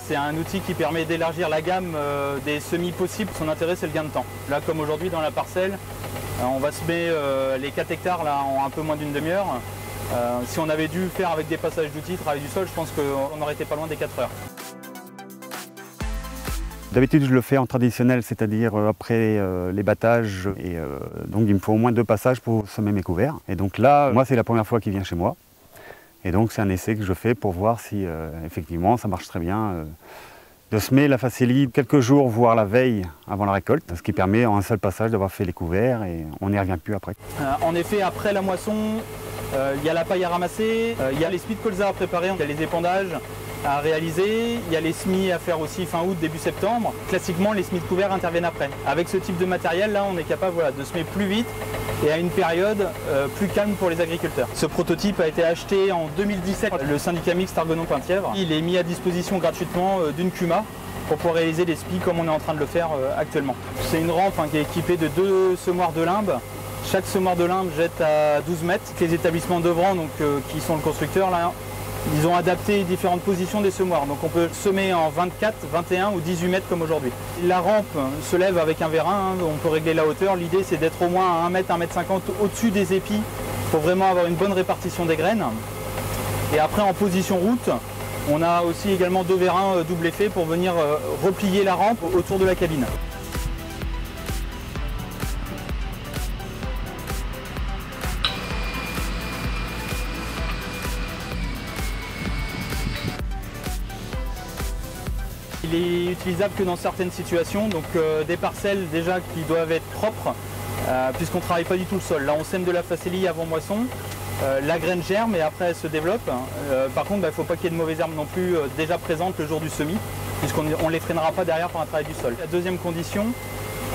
C'est un outil qui permet d'élargir la gamme des semis possibles. Son intérêt, c'est le gain de temps. Là, comme aujourd'hui dans la parcelle, on va semer les 4 hectares là, en un peu moins d'une demi-heure. Si on avait dû faire avec des passages d'outils, travail du sol, je pense qu'on aurait été pas loin des 4 heures. D'habitude, je le fais en traditionnel, c'est-à-dire après les battages. Et donc, il me faut au moins 2 passages pour semer mes couverts. Et donc là, moi, c'est la première fois qu'il vient chez moi. Et donc, c'est un essai que je fais pour voir si, effectivement, ça marche très bien. De semer la facélie quelques jours, voire la veille avant la récolte, ce qui permet en un seul passage d'avoir fait les couverts et on n'y revient plus après. En effet, après la moisson, il y a la paille à ramasser, il y a les semis de colza à préparer, il y a les épandages à réaliser, il y a les semis à faire aussi fin août, début septembre. Classiquement, les semis de couverts interviennent après. Avec ce type de matériel, là, on est capable de semer plus vite et à une période plus calme pour les agriculteurs. Ce prototype a été acheté en 2017 par le syndicat mixte Argonon-Penthièvre. Il est mis à disposition gratuitement d'une CUMA pour pouvoir réaliser les SPI comme on est en train de le faire actuellement. C'est une rampe qui est équipée de 2 semoirs de limbe. Chaque semoir de limbe jette à 12 mètres. Les établissements d'Œuvran, qui sont le constructeur, là, ils ont adapté différentes positions des semoirs. Donc on peut semer en 24, 21 ou 18 mètres comme aujourd'hui. La rampe se lève avec un vérin, on peut régler la hauteur. L'idée c'est d'être au moins à 1 mètre, 1 mètre 50 au-dessus des épis pour vraiment avoir une bonne répartition des graines. Et après en position route, on a aussi également 2 vérins double effet pour venir replier la rampe autour de la cabine. Il est utilisable que dans certaines situations, donc des parcelles déjà qui doivent être propres, puisqu'on ne travaille pas du tout le sol. Là on sème de la facélie avant moisson, la graine germe et après elle se développe. Par contre, il ne faut pas qu'il y ait de mauvaises herbes non plus déjà présentes le jour du semis, puisqu'on ne les freinera pas derrière par un travail du sol. La deuxième condition,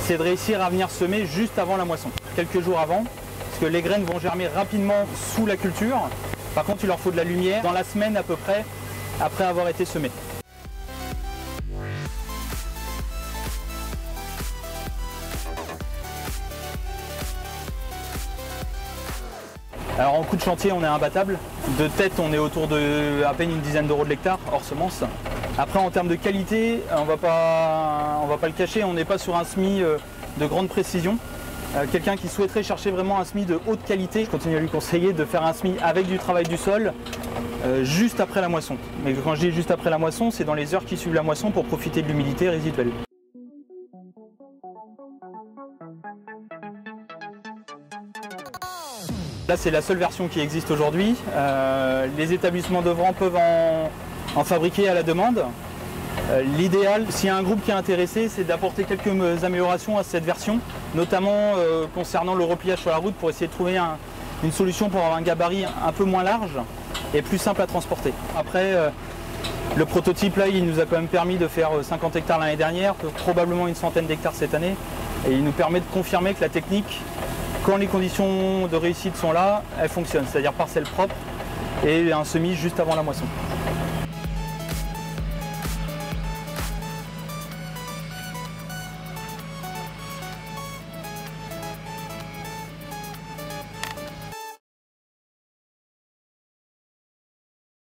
c'est de réussir à venir semer juste avant la moisson, quelques jours avant, parce que les graines vont germer rapidement sous la culture. Par contre, il leur faut de la lumière dans la semaine à peu près après avoir été semé. Alors en coût de chantier, on est imbattable. De tête, on est autour de à peine une dizaine d'euros de l'hectare, hors semence. Après, en termes de qualité, on va pas le cacher, on n'est pas sur un semis de grande précision. Quelqu'un qui souhaiterait chercher vraiment un semis de haute qualité, je continue à lui conseiller de faire un semis avec du travail du sol juste après la moisson. Mais quand je dis juste après la moisson, c'est dans les heures qui suivent la moisson pour profiter de l'humidité résiduelle. Là, c'est la seule version qui existe aujourd'hui. Les établissements d'Œuvran peuvent en fabriquer à la demande. L'idéal, s'il y a un groupe qui est intéressé, c'est d'apporter quelques améliorations à cette version, notamment concernant le repliage sur la route pour essayer de trouver une solution pour avoir un gabarit un peu moins large et plus simple à transporter. Après, le prototype, là, il nous a quand même permis de faire 50 hectares l'année dernière, probablement une centaine d'hectares cette année. Et il nous permet de confirmer que la technique, quand les conditions de réussite sont là, elle fonctionne, c'est-à-dire parcelle propre et un semis juste avant la moisson.